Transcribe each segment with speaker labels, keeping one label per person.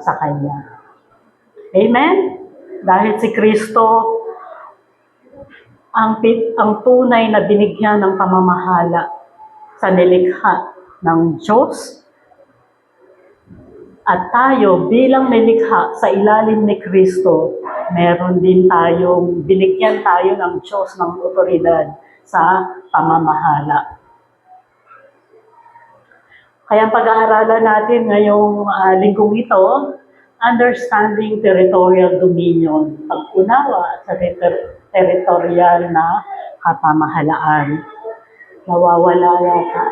Speaker 1: sa Kanya. Amen? Dahil si Kristo ang tunay na binigyan ng pamamahala sa nilikha ng Diyos. At tayo bilang nilikha sa ilalim ni Kristo, meron din binigyan tayo ng Diyos ng otoridad sa pamamahala. Kaya pag-aaralan natin ngayong linggong ito, understanding territorial dominion, pag-unawa sa territorial na kapamahalaan. Nawawala yata.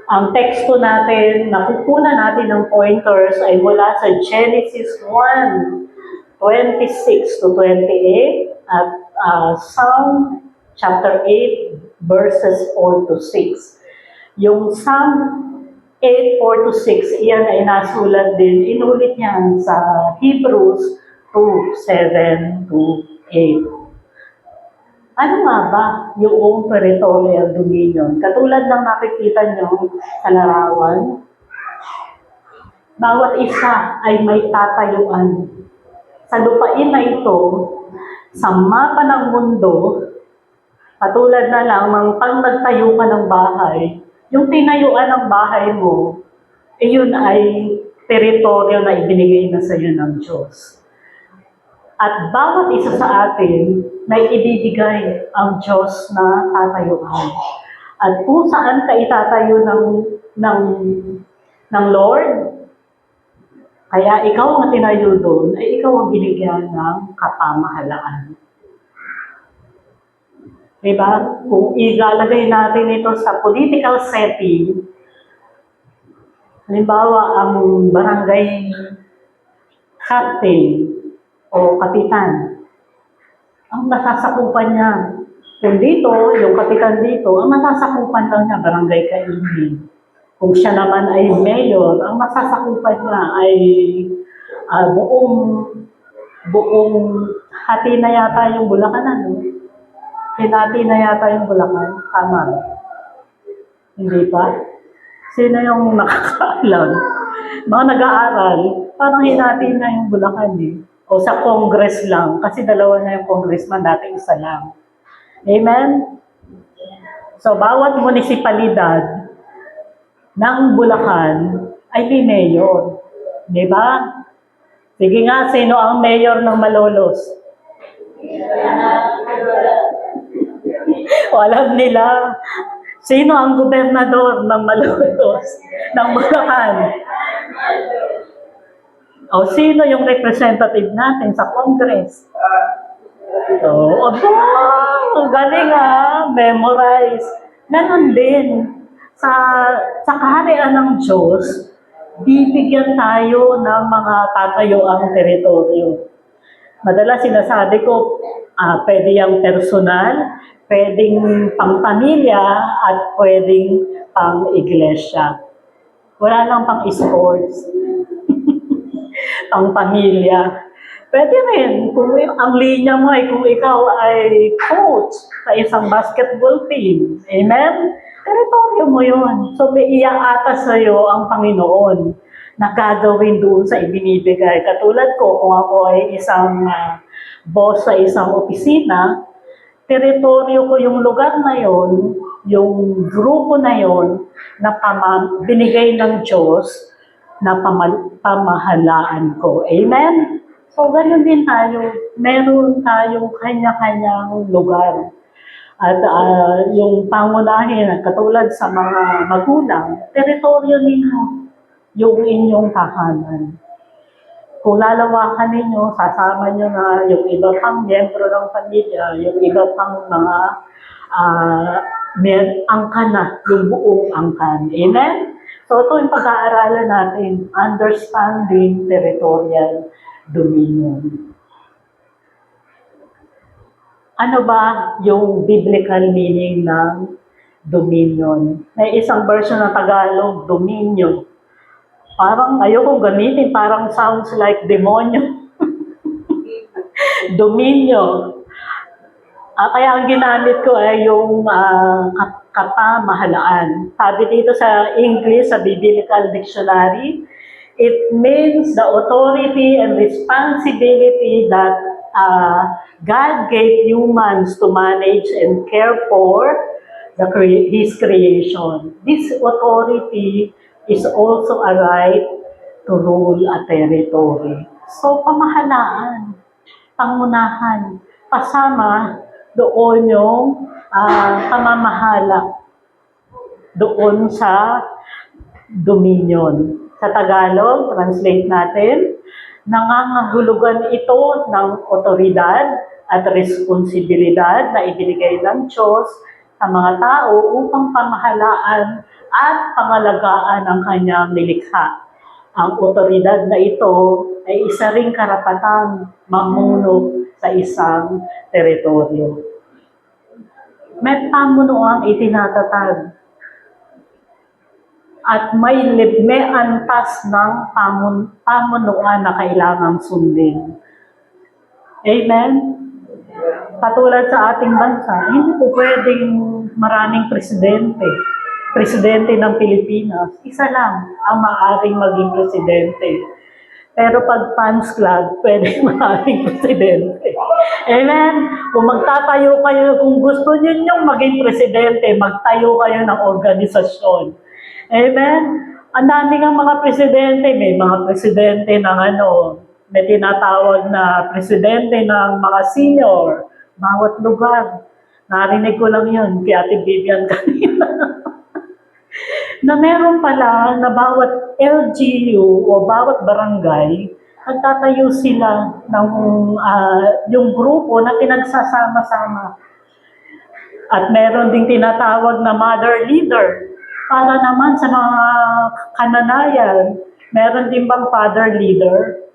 Speaker 1: Ang teksto natin, nakukunan natin ng pointers ay mula sa Genesis 1:26 to 28 at Psalm chapter 8 verses 4 to 6. Yung Psalm 8:4 to 6, iyan ay nasulat din, inulit yan sa Hebrews 2:7 to 8. Ano nga ba yung territorial dominion? Katulad ng nakikita nyo sa larawan, bawat isa ay may tatayuan. Sa lupain na ito, sa mapa ng mundo, katulad na lang, pag nagtayo ka ng bahay, yung tinayuan ng bahay mo, yun ay teritoryo na ibinigay na sa iyo ng Diyos. At bawat isa sa atin, may ibibigay ang Diyos na tatayuan. At kung saan ka itatayo ng Lord, kaya ikaw ang tinayo doon, ay ikaw ang binigyan ng kapamahalaan. Diba? Kung ilalagay natin ito sa political setting, halimbawa ang barangay captain o kapitan, ang nasasakupan niya, kung dito, yung kapitan dito, ang nasasakupan lang niya barangay kaingin. Kung siya naman ay mayor, ang nasasakupan niya ay buong hati na yata yung Bulacan, ano? Hinati na yata yung Bulacan. Tama. Hindi pa? Sino yung nakakaalam? Mga nag-aaral, parang hinati na yung Bulacan eh. O sa Congress lang. Kasi dalawa na yung congressman, dati isa lang. Amen? So, bawat munisipalidad ng Bulacan ay may mayor. Di ba? Sige nga, sino ang mayor ng Malolos? O alam nila, sino ang gobernador ng Malolos, ng Bulacan? O sino yung representative natin sa Congress? So, galing memorize. Ganon din. Sa kaharian ng Diyos, bibigyan tayo ng mga tatayuang teritoryo. Madalas sinasabi ko, pwede yung personal, pwedeng pang-pamilya, at pwedeng pang-iglesia. Wala lang pang-sports. Pang-pamilya. Pwede rin, kung ang linya mo ay kung ikaw ay coach sa isang basketball team. Amen? Teritoryo mo yun. So may iaatas sa iyo ang Panginoon na gagawin doon sa ibinibigay. Katulad ko, kung ako ay isang boss sa isang opisina, teritoryo ko yung lugar na yon, yung grupo na yon, na binigay ng Diyos na pamahalaan ko. Amen? So, ganoon din tayo. Meron tayong kanya-kanyang lugar. At yung pangunahin, katulad sa mga magulang, teritoryo ninyo, yung inyong tahanan. Kung lalawakan ninyo, sasama nyo na yung iba pang miyembro ng pamilya, yung iba pang mga angkan na, yung buong angkan. Amen? So, ito yung pag-aaralan natin, understanding territorial dominion. Ano ba yung biblical meaning ng dominion? May isang version ng Tagalog, dominion. Parang ayokong gamitin, parang sounds like demonyo. Dominion. Kaya ang ginamit ko ay yung kapamahalaan. Sabi dito sa English, sa Biblical Dictionary, It means the authority and responsibility that God gave humans to manage and care for His creation. This authority is also a right to rule a territory. So, pamahalaan, pangunahan, kasama doon yung pamamahala doon sa dominion. Sa Tagalog, translate natin, nangangahulugan ito ng otoridad at responsibilidad na ibinigay ng Diyos sa mga tao upang pamahalaan at pangalagaan ang kanyang nilikha. Ang otoridad na ito ay isa ring karapatang mamuno sa isang teritoryo. May pamunuang itinatatag at may antas ng pamunuan na kailangang sundin. Amen? Katulad sa ating bansa, hindi po pwedeng maraming presidente. Presidente ng Pilipinas, isa lang ang maaaring maging presidente. Pero pag fans club, pwede maraming presidente. Amen? Kung magtatayo kayo, kung gusto niyo maging presidente, magtayo kayo ng organisasyon. Amen? Ang dami ng mga presidente, may mga presidente ng may tinatawag na presidente ng mga senior, bawat lugar. Narinig ko lang yun, kay Ate Vivian kanina. Na meron pala na bawat LGU o bawat barangay, nagtatayo sila ng yung grupo na pinagsasama-sama. At meron ding tinatawag na mother leader. Para naman sa mga kananayan, meron din bang father leader?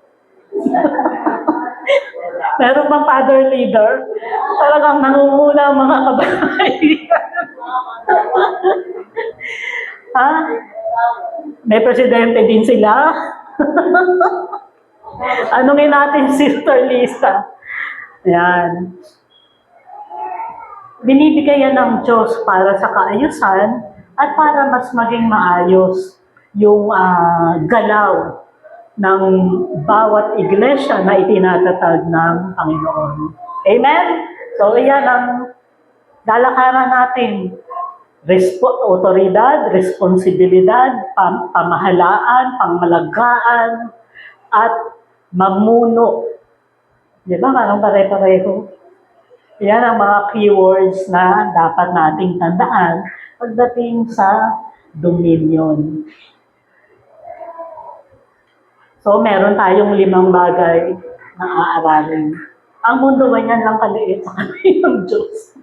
Speaker 1: Meron bang father leader? Talagang nangunguna ang mga kababayan. Ha? May presidente din sila? Anongin natin, Sister Lisa. Ayan. Binibigay yan ng Diyos para sa kaayusan at para mas maging maayos yung galaw ng bawat iglesia na itinatatag ng Panginoon. Amen? So, yan ang lalakaran natin. Otoridad, responsibilidad, pamahalaan, pangmalagaan, at mamuno. Di ba? Parang pare-pareho. Yan ang mga keywords na dapat nating tandaan pagdating sa dominion. So, meron tayong 5 bagay na aaralin. Ang mundo ganyan lang kaliit sa kanyang Diyos.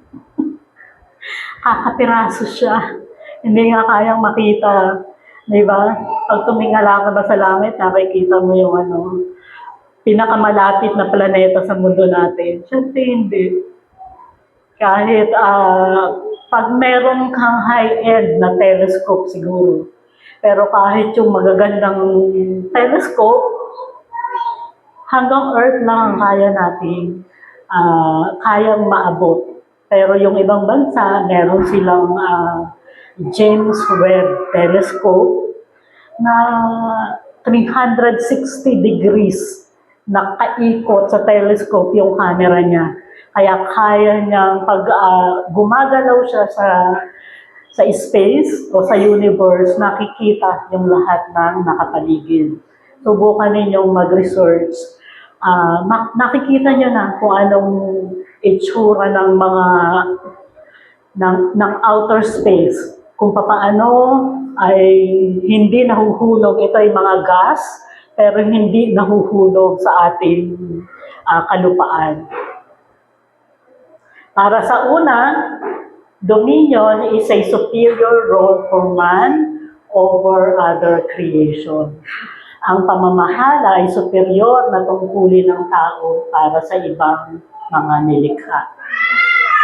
Speaker 1: Kakapiraso siya. Hindi nga kayang makita. Di ba? Pag tumingala ka ba sa langit, nakikita mo yung pinakamalapit na planeta sa mundo natin. Siyempre hindi. Kahit pag meron kang high-end na telescope siguro, pero kahit yung magagandang telescope, hanggang Earth lang ang kaya natin, kayang maabot. Pero yung ibang bansa, meron silang James Webb Telescope na 360 degrees na kaikot sa telescope yung camera niya. Kaya kaya niyang pag gumagalaw siya sa space o sa universe, nakikita yung lahat ng nakapaligid. Subukan ninyong mag-research. Nakikita niyo na kung anong itsura ng mga ng outer space. Kung paano ay hindi nahuhulog. Ito ay mga gas, pero hindi nahuhulog sa ating kalupaan. Para sa una, dominion is a superior role for man over other creation. Ang pamamahala ay superior na tungkulin ng tao para sa ibang mga nilikha.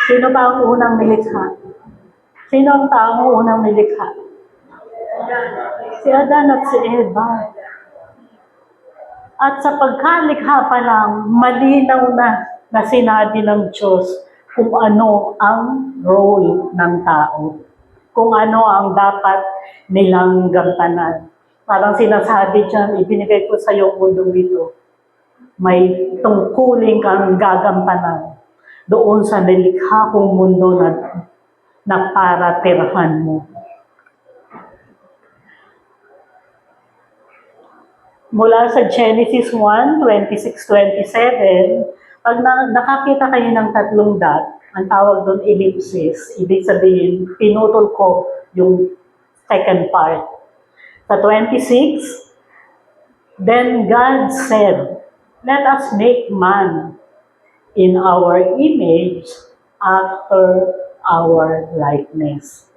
Speaker 1: Sino ba ang unang nilikha? Sino ang taong unang nilikha? Si Adan at si Eva. At sa pagkalikha pa lang, malinaw na sinabi ng Diyos kung ano ang role ng tao. Kung ano ang dapat nilang gampanan. Parang sinasabi dyan, ibinigay ko sa iyo mundo ito. May tungkulin kang gagampanan doon sa nilikha kong mundo na para tirahan mo. Mula sa Genesis 1, 26-27, pag nakakita kayo ng tatlong dot, ang tawag doon ellipsis, ibig sabihin, pinutol ko yung second part. Sa 26, then God said, let us make man in our image after our likeness.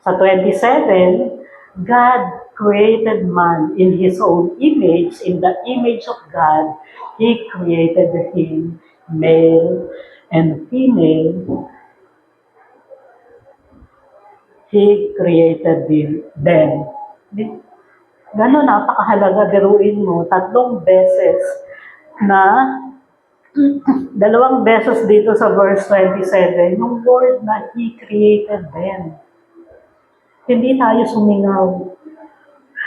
Speaker 1: Sa 27, God created man in His own image. In the image of God, He created him, male and female. He created them. Ganon, napakahalaga, biruin mo, 3 beses na, 2 beses dito sa verse 27, yung word na He created them. Hindi tayo sumingaw.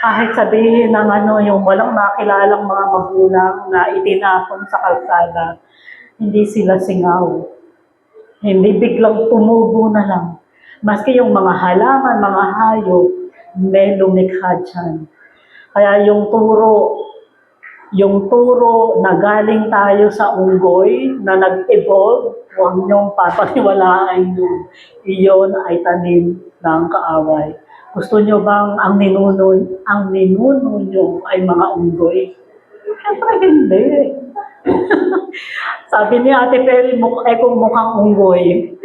Speaker 1: Kahit sabihin ng yung walang makilalang mga magulang na itinapon sa kalsada, hindi sila singaw. Hindi biglang tumubo na lang. Maski yung mga halaman, mga hayop, may lumikha dyan. Kaya yung turo na galing tayo sa unggoy na nag-evolve, huwag niyong papaniwalaan yun. Iyon ay tanim ng kaaway. Gusto niyo bang ang ninuno niyo ay mga unggoy? Siyempre hindi. Sabi ni Ate Perry, kung mukhang unggoy.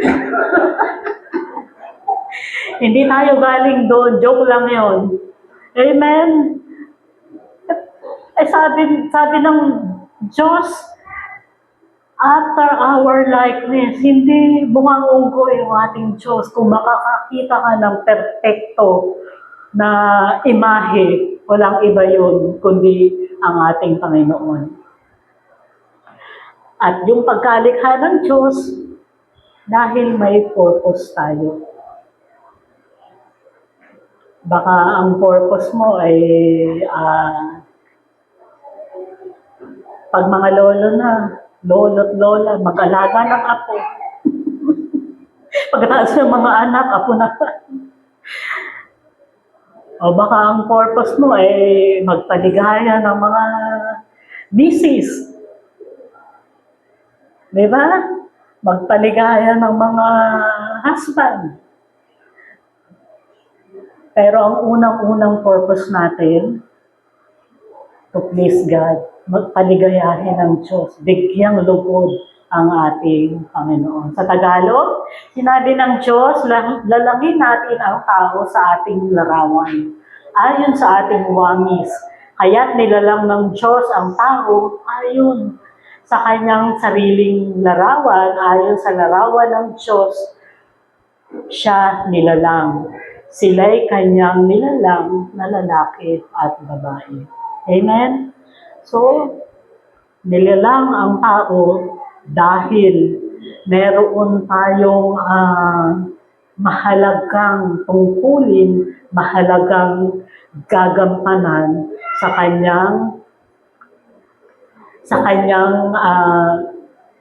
Speaker 1: Hindi tayo galing doon. Joke lang yon. Amen? Sabi ng Diyos, after our likeness, hindi bungang unggoy yung ating Diyos. Kung makakakita ka ng perfecto na imahe, walang iba yun, kundi ang ating Panginoon. At yung pagkalikha ng Diyos, dahil may purpose tayo. Baka ang purpose mo ay pag mga lolo't lola, mag-alaga ng apo. Pagkatapos ng mga anak, apo na. O baka ang purpose mo ay magpaligaya ng mga misis. Diba? Magpaligaya ng mga husband. Pero ang unang-unang purpose natin, to please God, magpaligayahin ng Diyos, bigyang lugod ang ating Panginoon. Sa Tagalog, sinabi ng Diyos, lalangin natin ang tao sa ating larawan, ayon sa ating wangis. Kaya't nilalang ng Diyos ang tao ayon sa kanyang sariling larawan, ayon sa larawan ng Diyos, siya nilalang. Sila'y kanyang nilalang na lalaki at babae. Amen? So, nilalang ang tao dahil meron tayong mahalagang tungkulin, mahalagang gagampanan sa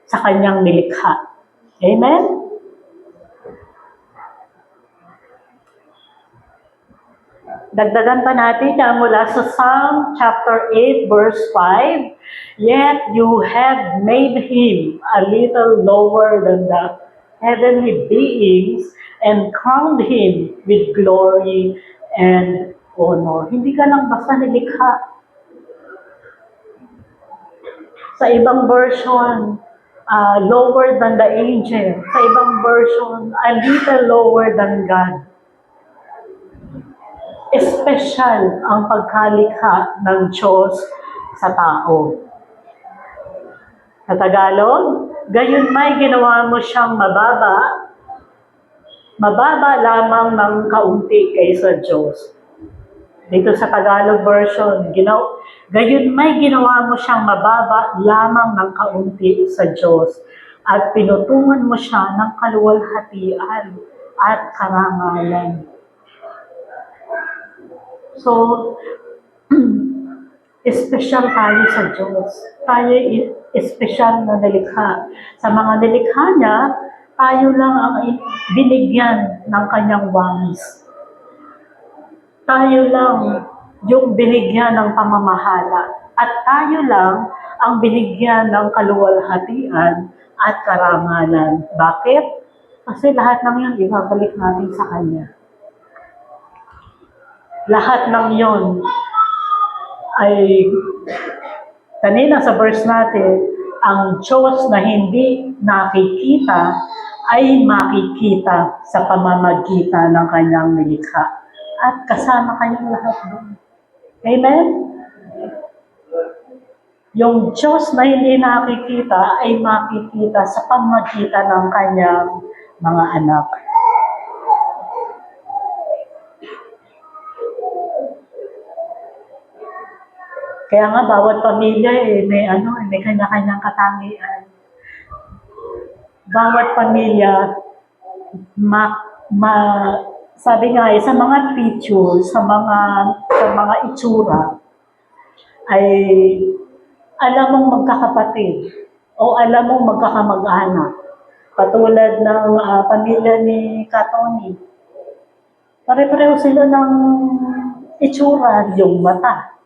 Speaker 1: kanyang nilikha. Amen? Dagdagan pa natin na mula sa Psalm chapter 8 verse 5, yet you have made him a little lower than the heavenly beings and crowned him with glory and honor. Hindi ka lang basta nilikha. Sa ibang version, lower than the angel. Sa ibang version, a little lower than God. Espesyal ang pagkalikha ng Diyos sa tao. Sa Tagalog, gayon may ginawa mo siyang mababa lamang ng kaunti kaysa Diyos. Dito sa Tagalog version, gayon may ginawa mo siyang mababa lamang ng kaunti sa Diyos at pinutungan mo siya ng kaluwalhatian at karangalan. So, espesyal tayo sa Diyos. Tayo espesyal na nilikha. Sa mga nilikha niya, tayo lang ang binigyan ng kanyang wangis. Tayo lang yung binigyan ng pamamahala. At tayo lang ang binigyan ng kaluwalhatian at karangalan. Bakit? Kasi lahat ng yun, ibabalik natin sa Kanya. Lahat ng yun ay, kanina sa verse natin, ang Diyos na hindi nakikita ay makikita sa pamamagitan ng Kanyang nilikha. At kasama kayong lahat doon. Amen? Yung Diyos na hindi nakikita ay makikita sa pamamagitan ng Kanyang mga anak. Kaya nga bawat pamilya may kanya-kanyang katangian. Bawat pamilya sabi nga sa mga features, sa mga itsura ay alam mong magkakapatid o alam mong magkakamag-anak. Katulad ng pamilya ni Katoni. Pare-pareho sila ng itsura, yung mata.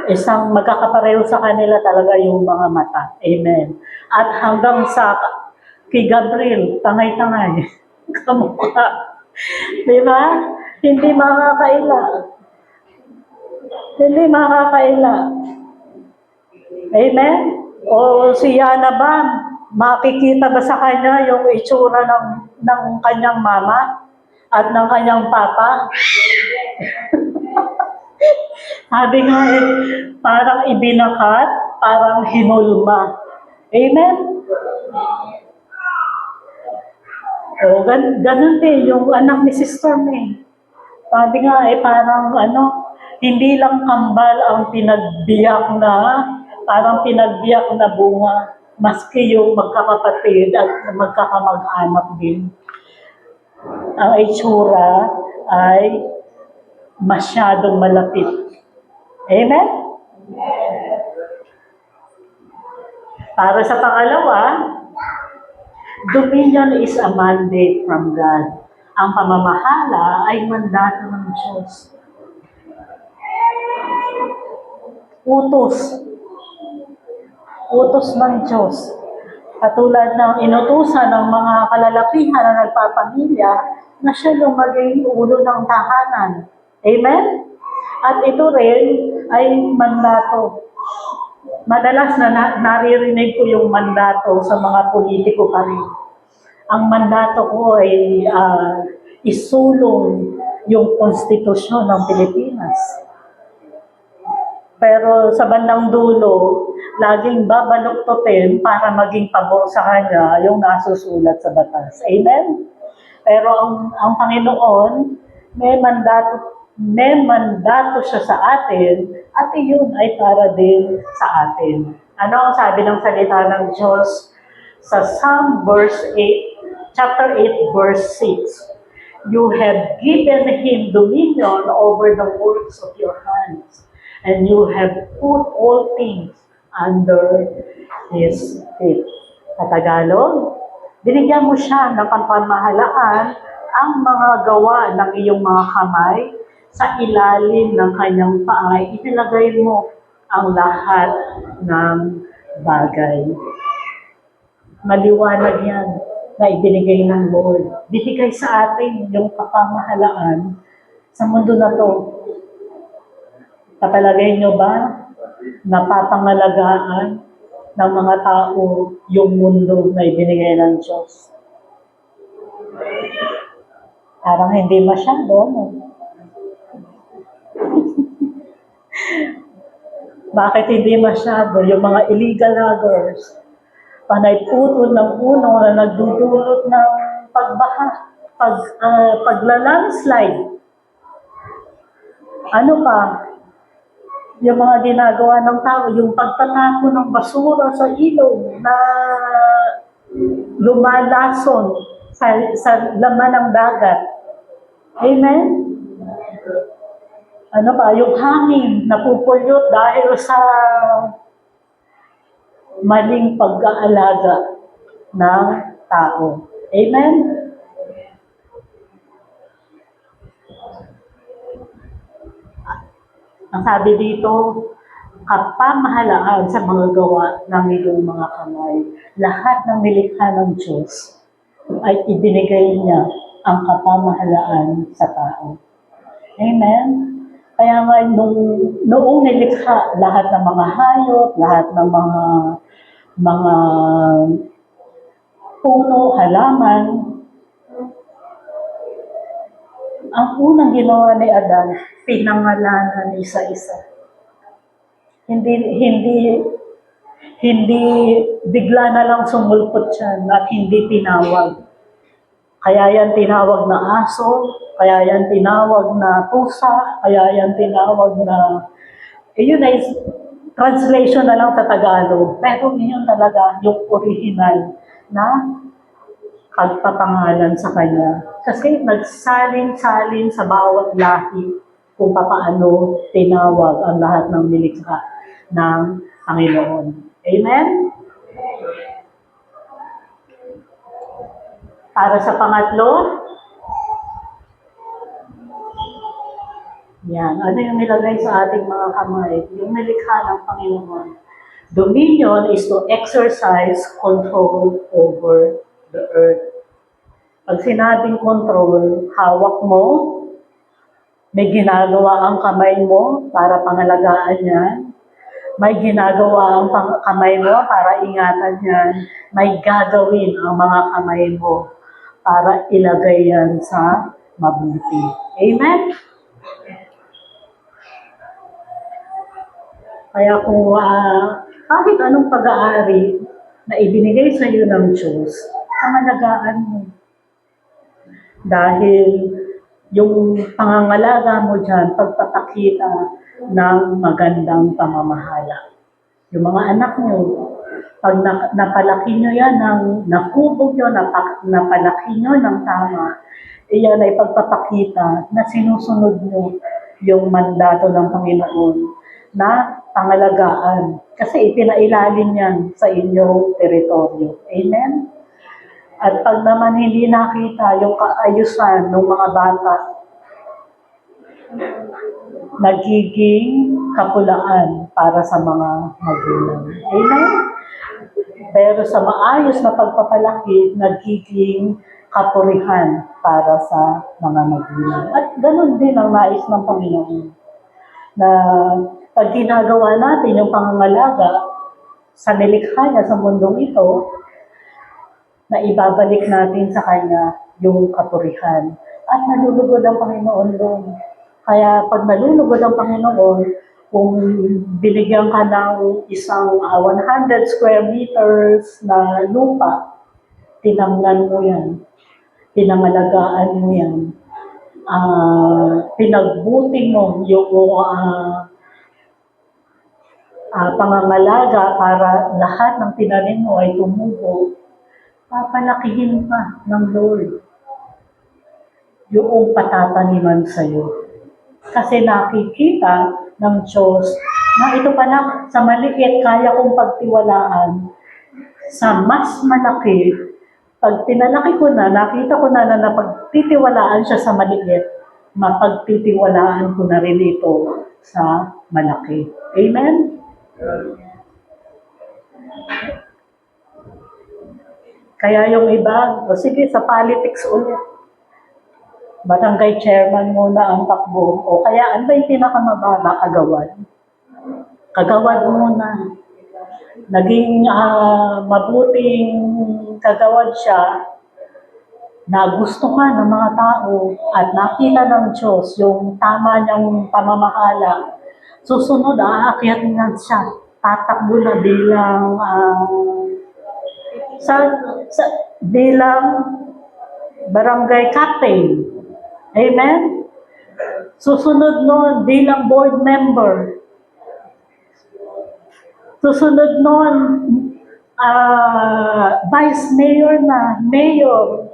Speaker 1: Isang magkakapareho sa kanila talaga yung mga mata. Amen. At hanggang sa kay Gabriel, tangay-tangay. Kamukha. Di ba? Hindi makakaila. Hindi makakaila. Amen? O si Yana ba, makikita ba sa kanya yung itsura ng kanyang mama at ng kanyang papa? Sabi nga parang ibinakat, parang hinulma. Amen? O, ganun din yung anak ni Sister May. Sabi nga parang hindi lang kambal ang parang pinagbiyak na bunga, maski yung magkakapatid at magkakamag-anak din. Ang itsura ay masyadong malapit. Amen? Para sa pangalawa, dominion is a mandate from God. Ang pamamahala ay mandato ng Diyos. Utos ng Diyos. Katulad ng inutusan ng mga kalalakihan na nagpapamilya na siya yung maging ulo ng tahanan. Amen? At ito rin ay mandato. Madalas na naririnig ko yung mandato sa mga politiko pa rin. Ang mandato ko ay isulong yung konstitusyon ng Pilipinas. Pero sa bandang dulo, laging babaluktutin para maging pabor sa kanya yung nasusulat sa batas. Amen? Pero ang Panginoon, may mandato siya sa atin at iyon ay para din sa atin. Ano ang sabi ng salita ng Diyos sa chapter 8, verse 6? You have given Him dominion over the works of your hands, and you have put all things under His feet. Sa Tagalog, binigyan mo siya ng pamamahalaan ang mga gawa ng iyong mga kamay sa ilalim ng kanyang paa. Itinagay mo ang lahat ng bagay. Maliwanag yan na ibinigay ng Lord. Binigay sa atin yung kapamahalaan sa mundo na to. Kapalagay nyo ba napapangalagaan ng mga tao yung mundo na ibinigay ng Diyos? Parang hindi masyado, no? Bakit hindi masyado? Yung mga illegal loggers, panay putol ng puno na nagdudulot ng pagbaha, paglalandslide. Ano pa? Yung mga ginagawa ng tao, yung pagtatapon ng basura sa ilog na lumalason sa laman ng dagat. Amen? Ano pa, yung hangin, napupulyot dahil sa maling pag-aalaga ng tao. Amen? Ang sabi dito, kapamahalaan sa mga gawa ng iyong mga kamay. Lahat ng nilikha ng Diyos ay ibinigay niya ang kapamahalaan sa tao. Amen? Kaya nga noong nilikha lahat ng mga hayop, lahat ng mga puno, halaman, ang unang ginawa ni Adan, pinangalanan isa-isa. Hindi bigla na lang sumulpot siya at hindi tinawag. Kaya yan tinawag na aso, kaya yan tinawag na pusa, kaya yan tinawag na, yun ay translation na lang sa Tagalog. Pero yun talaga yung original na pagpapangalan sa kanya. Kasi nagsalin-salin sa bawat lahi kung paano tinawag ang lahat ng nilikha ng Panginoon. Amen? Para sa pangatlo, yan. Ano yung nilagay sa ating mga kamay? Yung nilikha ng Panginoon. Dominion is to exercise control over the earth. Pag sinabing control, hawak mo, may ginagawa ang kamay mo para pangalagaan yan. May ginagawa ang kamay mo para ingatan yan. May gagawin ang mga kamay mo para ilagay yan sa mabuti. Amen? Kaya kung kahit anong pag-aari na ibinigay sa iyo ng Diyos, pangalagaan mo. Dahil yung pangangalaga mo dyan, pagpapakita ng magandang pamamahala. Yung mga anak nyo, pag napalaki nyo yan, nakubog nyo, napalaki nyo ng tama, iyan ay pagpapakita na sinusunod nyo yung mandato ng Panginoon na pangalagaan. Kasi ipinailalim yan sa inyong teritoryo. Amen? At pag naman hindi nakita yung kaayusan ng mga bata, nagiging kapulaan para sa mga magulang. Amen? Pero sa maayos na pagpapalaki, nagiging kapurihan para sa mga magulang. At ganun din ang nais ng Panginoon. Na pag ginagawa natin yung pangangalaga sa nilikha niya sa mundong ito, na ibabalik natin sa Kanya yung kapurihan. At nalulugod ang Panginoon doon. Kaya pag nalulugod ang Panginoon, kung binigyan ka ng isang 100 square meters na lupa, tinamnan mo yan, pinangalagaan mo yan, pinagbuti mo yung pangangalaga para lahat ng tinanim mo ay tumubo, papalakihin pa ng Lord yung patataniman sa'yo. Kasi nakikita ng Diyos na ito pala sa maliit kaya kong pagtiwalaan, sa mas malaki, pag pinalaki ko na, nakita ko na napagtitiwalaan siya sa maliit, mapagtitiwalaan ko na rin ito sa malaki. Amen? Kaya yung iba, sige, sa politics ulit. Barangay chairman muna ang takbo. O kaya, ano ba yung pinakamababa? Kagawad. Kagawad muna. Naging mabuting kagawad siya, nagustuhan ng mga tao at nakita ng Diyos yung tama niyang pamamahala. Susunod, aakyat niya siya. Tatakbo na bilang bilang barangay captain. Amen? Susunod nun bilang board member. Susunod nun vice mayor na, mayor,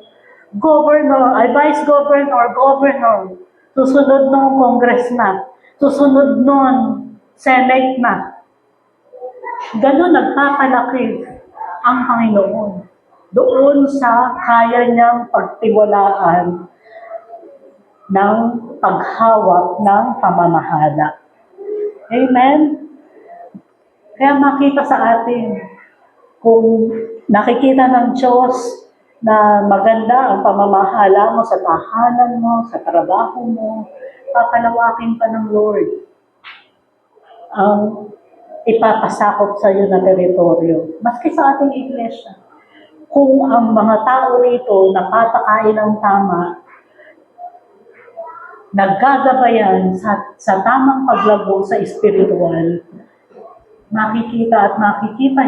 Speaker 1: governor, vice governor, governor. Susunod nun congress na. Susunod nun, Senate na. Ganon nagpapalaki ang Panginoon doon sa kaya niyang pagtiwalaan ng paghawak ng pamamahala. Amen? Kaya makita sa atin, kung nakikita ng Diyos na maganda ang pamamahala mo sa tahanan mo, sa trabaho mo, papalawakin pa ng Lord ang ipapasakop sa iyo na teritoryo. Maski sa ating iglesia, kung ang mga tao rito napapakain ng tama, naggagabayan sa tamang paglago sa espiritual, makikita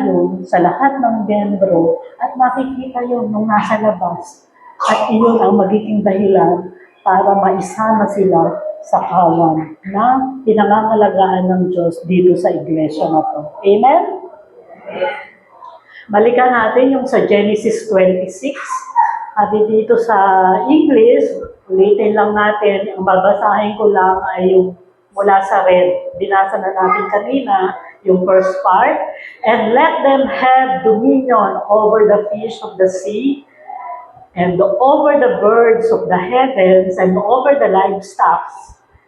Speaker 1: yun sa lahat ng membro at makikita yun nung nasa labas. At iyon ang magiging dahilan para maisama sila sa kawan na pinangangalagaan ng Diyos dito sa iglesia na to. Amen? Balikan natin yung sa Genesis 26. Sabi dito sa English, ulitin lang natin, ang babasahin ko lang ay yung mula sa red. Binasa na natin kanina yung first part. And let them have dominion over the fish of the sea, and over the birds of the heavens, and over the livestock,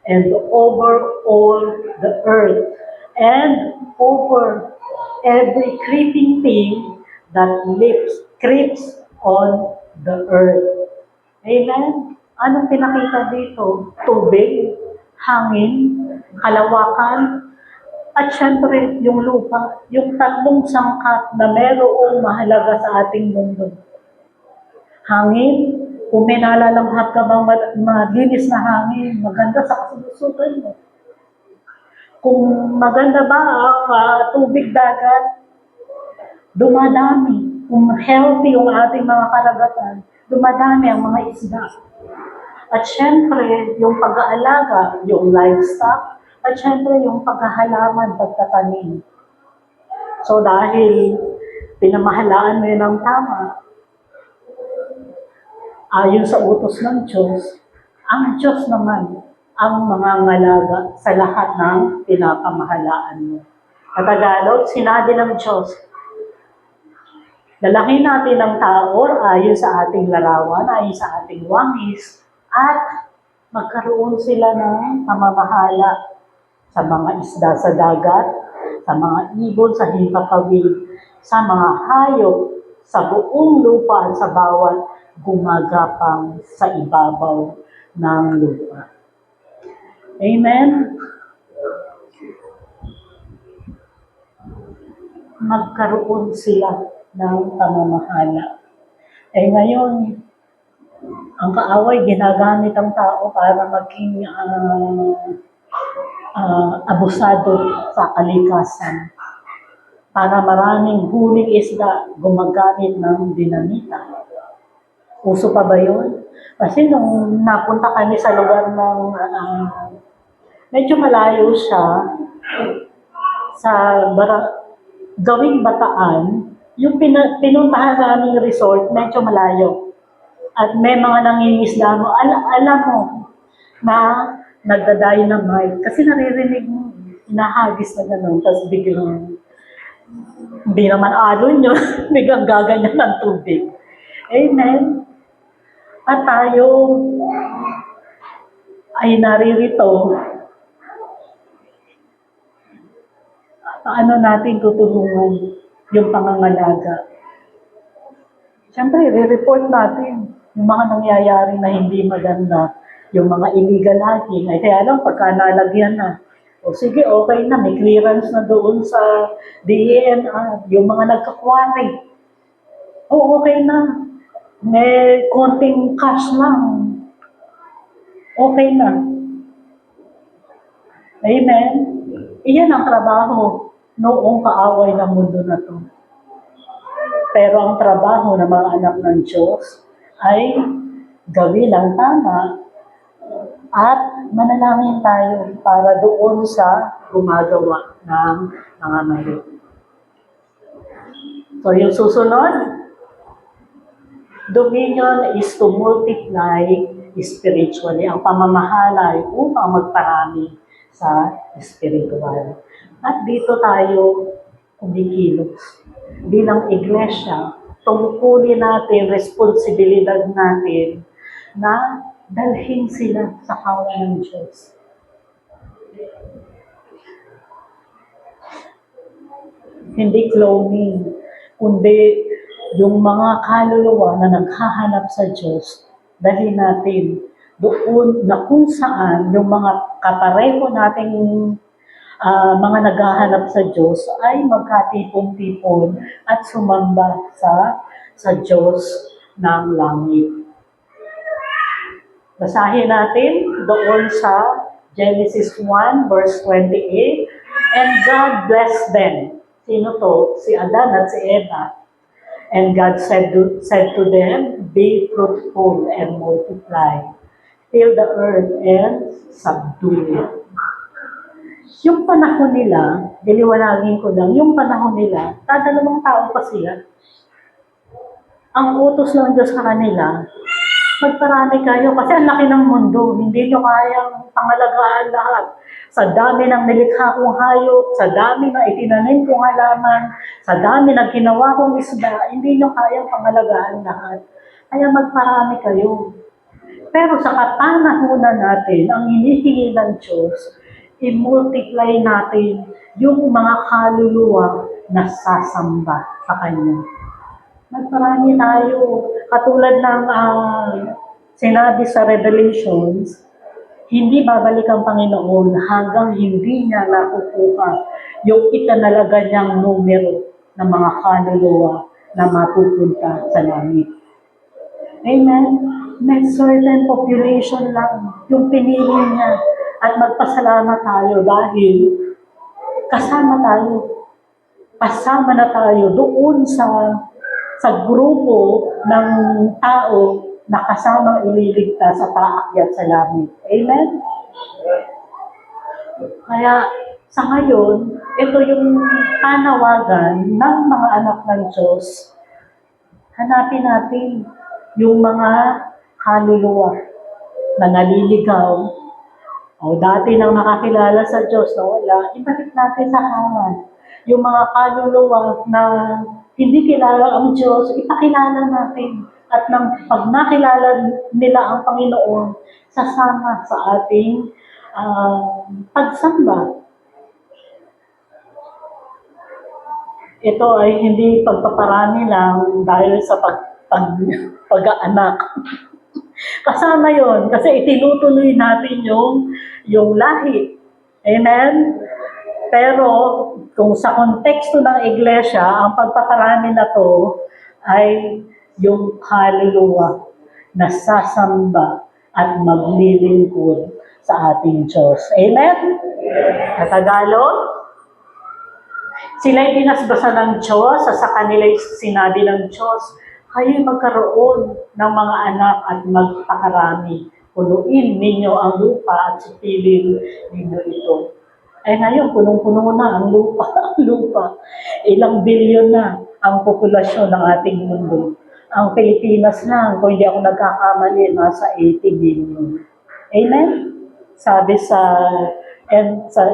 Speaker 1: and over all the earth, and over every creeping thing that creeps on the earth. Amen? Anong pinakita dito? Tubig, hangin, kalawakan, at syempre yung lupa, yung tatlong sangkap na merong mahalaga sa ating mundo. Hangin, kung may nalalamhat ka bang malinis na hangin, maganda sa kalusugan mo. Kung maganda ba ang tubig dagat, dumadami. Kung healthy yung ating mga karagatan, dumadami ang mga isda. At syempre, yung pag-aalaga, yung livestock, at syempre yung paghahalaman, pagtatanim. So dahil pinamahalaan mo yun ng tama, ayon sa utos ng Diyos, ang Diyos naman ang mangangalaga sa lahat ng pinapamahalaan mo. Sa Tagalog, sinabi ng Diyos, lalaki natin ang tao ayon sa ating larawan, ayon sa ating wangis, at magkaroon sila ng pamamahala sa mga isda sa dagat, sa mga ibon sa himpapawid, sa mga hayop, sa buong lupa at sa bawat gumagapang sa ibabaw ng lupa. Amen? Magkaroon sila ng pamamahala. Ngayon, ang kaaway ginagamit ang tao para maging abusado sa kalikasan. Para maraming huling isda gumagamit ng dinamita. Uso pa ba yun? Kasi nung napunta kami sa lugar ng medyo malayo siya sa gawing Bataan, yung pinuntahan naming resort medyo malayo. At may mga nangingisda mo, alam mo na nagda-dynamite. Kasi naririnig mo, inahagis na gano'n, tapos biglang, hindi naman alon yun, biglang gaganyan ng tubig. Amen? At tayo ay naririto, paano natin tutulungan yung pangangalaga? Siyempre, re-report natin yung mga nangyayari na hindi maganda, yung mga illegal hacking. Kaya lang, pagka nalagyan na, o sige, okay na, may clearance na doon sa DENR, yung mga nagkakwari. O okay na, may konting cash lang. Okay na. Amen? Iyan ang trabaho noong kaaway ng mundo na to. Pero ang trabaho ng mga anak ng Diyos ay gawin ang tama at manalangin tayo para doon sa gumagawa ng mga mali. So yung susunod, dominion is to multiply spiritually. Ang pamamahala ay upang magparami sa spiritual. At dito tayo kumikilos. Bilang iglesia, tungkulin natin, responsibilidad natin na dalhin sila sa kawan ng Diyos. Hindi cloning, kundi yung mga kaluluwa na naghahanap sa Diyos, dalhin natin doon na kung saan yung mga kapareho nating mga naghahanap sa Diyos ay magkatipon-tipon at sumamba sa Diyos ng langit. Basahin natin doon sa Genesis 1 verse 28. And God blessed them. Sino to? Si Adan at si Eva. And God said to them, be fruitful and multiply. Fill the earth and subdue it. Yung panahon nila, diliwanagin ko lang, yung panahon nila, dadalawang tao pa sila. Ang utos ng Diyos sa kanila, magparami kayo kasi ang laki ng mundo, hindi nyo kayang pangalagaan lahat. Sa dami ng nilikha kong hayop, sa dami ng itinanim kong halaman, sa dami ng ginawa kong isda, hindi nyo kayang pangalagaan lahat. Kaya magparami kayo. Pero sa kapanahunan natin, ang hinihingi ng Diyos, i-multiply natin yung mga kaluluwa na sasamba sa Kanya. Magparami tayo. Katulad ng sinabi sa Revelations, hindi babalik ang Panginoon hanggang hindi niya nakukuha yung itinalaga niyang numero ng mga kaluluwa na mapupunta sa langit. Amen? May certain population lang yung pinili niya at magpasalamat tayo dahil kasama na tayo doon sa grupo ng tao na kasamang ililigtas at aakyat sa langit. Amen? Kaya sa ngayon, ito yung panawagan ng mga anak ng Diyos. Hanapin natin yung mga kaluluwa na naliligaw o dati nang nakakilala sa Diyos na wala, ibalik natin sa kawan. Yung mga kaluluwa na hindi kilala ang Diyos, ipakilala natin. At pag nakilala nila ang Panginoon, sasama sa ating pagsamba. Ito ay hindi pagpaparami lang dahil sa pag-aanak. Kasama yon kasi itinutuloy natin yung lahi. Amen? Pero kung sa konteksto ng iglesia, ang pagpaparami na to ay yung kaluluwa na sasamba at maglilingkod sa ating Diyos. Amen? Sa Tagalog, sila'y binasbasa ng Diyos, sa kanila'y sinabi ng Diyos, kayo'y magkaroon ng mga anak at magpakarami. Punuin ninyo ang lupa at supilin ninyo ito. Eh ngayon, punong-puno na ang lupa. Ilang bilyon na ang populasyon ng ating mundo. Ang Pilipinas lang, kung hindi ako nagkakamali, nasa 80 billion. Amen? Sabi sa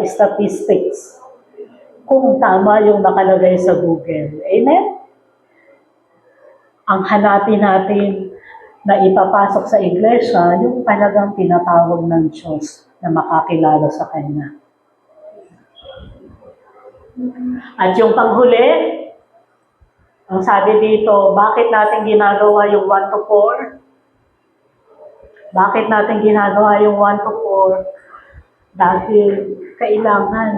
Speaker 1: statistics, kung tama yung nakalagay sa Google. Amen? Ang hanapin natin na ipapasok sa iglesia, yung talagang tinatawag ng Diyos na makakilala sa Kanya. At yung panghuli, ang sabi dito, bakit natin ginagawa yung 1 to 4? Bakit natin ginagawa yung 1 to 4? Dahil kailangan,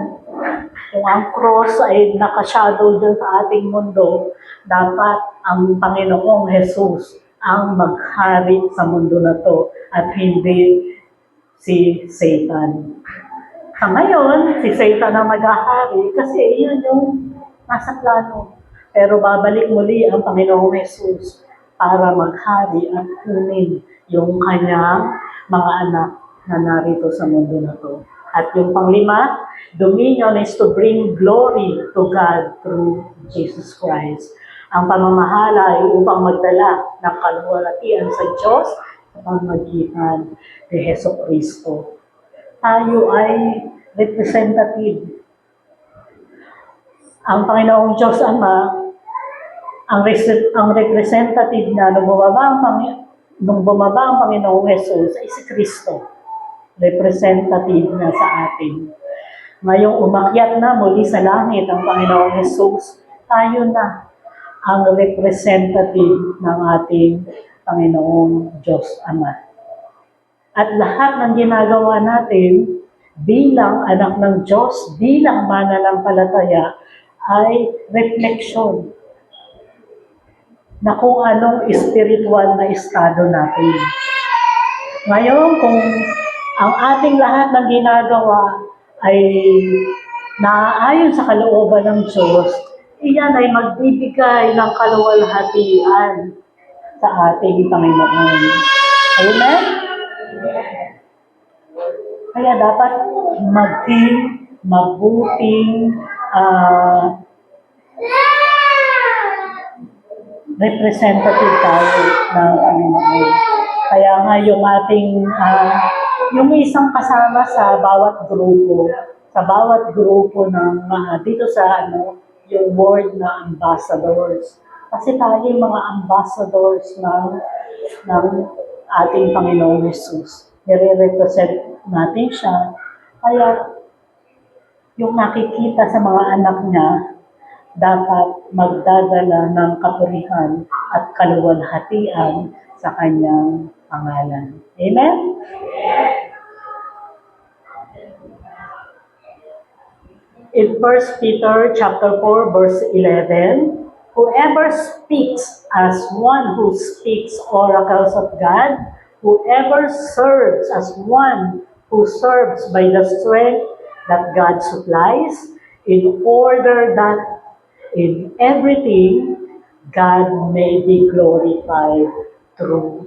Speaker 1: kung ang cross ay nakashadow dyan sa ating mundo, dapat ang Panginoong Jesus ang maghari sa mundo na to at hindi si Satan. Sa ngayon, si Satan ang maghahari kasi yun yung nasa plano. Pero babalik muli ang Panginoong Jesus para maghari at kunin yung kanyang mga anak na narito sa mundo na to. At yung panglima, dominion is to bring glory to God through Jesus Christ. Ang pamamahala ay upang magdala ng kaluwalhatian sa Diyos sa pamamagitan ni Hesus Kristo. Tayo ay representative. Ang Panginoong Diyos Ama, ang representative na nung bumaba ang Panginoong Jesus ay si Kristo. Representative na sa atin. Ngayong umakyat na muli sa langit ang Panginoong Jesus, tayo na ang representative ng ating Panginoong Diyos Ama. At lahat ng ginagawa natin bilang anak ng Diyos, bilang mananampalataya, ay refleksyon na kung anong spiritual na estado natin. Ngayon, kung ang ating lahat ng ginagawa ay naaayon sa kalooban ng Diyos, iyan ay magbibigay ng kaluwalhatian sa ating Panginoon. Amen? Kaya dapat maging mabuting representative tayo ng Panginoon. Kaya nga yung ating, yung isang kasama sa bawat grupo ng dito sa yung word na ambassadors. Kasi tayo yung mga ambassadors ng ating Panginoong Jesus. Nire-represent natin siya. Kaya yung nakikita sa mga anak niya, dapat magdadala ng kapurihan at kaluwalhatian sa kanyang pangalan. Amen? In 1 Peter chapter 4, verse 11, whoever speaks as one who speaks oracles of God, whoever serves as one who serves by the strength that God supplies, in order that in everything God may be glorified through